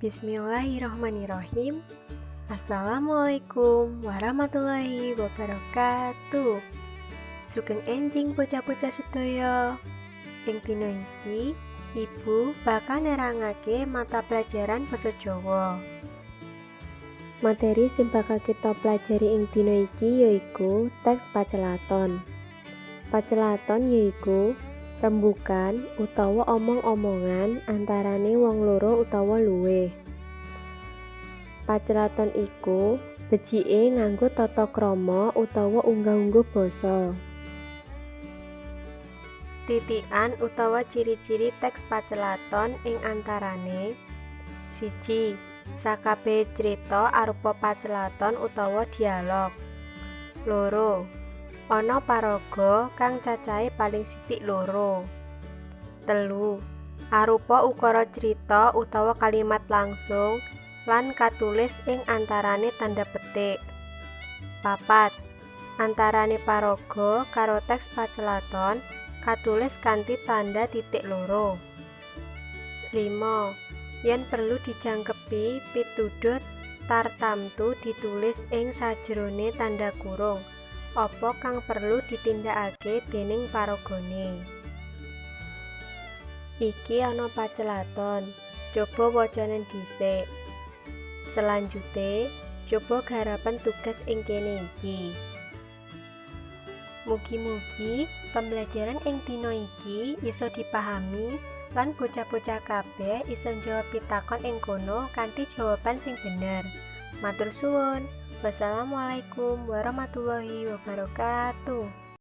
Bismillahirrahmanirrahim. Assalamualaikum warahmatullahi wabarakatuh. Sugeng enjing bocah-bocah sedaya. Ing dina iki, Ibu bakal nerangake mata pelajaran basa Jawa. Materi sing bakal kita pelajari ing dina iki yaiku teks pacelaton. Pacelaton yaiku rembugan utawa omong-omongan antarane wong loro utawa luwih. Pacelaton iku becike nganggo tata krama utawa unggah-ungguh basa. Titikan utawa ciri-ciri teks pacelaton ing antarane: 1. Sakabeh crita arupa pacelaton utawa dialog. 2. Ana paraga kang cacahe paling sithik 2. 3. Arupa ukara crita utawa kalimat langsung lan katulis ing antarane tanda petik. 4. Antarane paraga karo teks pacelaton katulis kanthi tanda titik 2. 5. Yen perlu dijangkepi pituduh tartamtu ditulis ing sajrone tanda kurung apa kang perlu ditindakake dening paragane. Iki ana pacelaton, coba wacane dhisik. Selanjutnya, coba garapan tugas ing kene iki. Mugi-mugi pembelajaran ing dina iki iso dipahami lan bocah-bocah kabeh iso njawab pitakon ing kono kanthi jawaban sing bener. Matur suwun. Wassalamualaikum warahmatullahi wabarakatuh.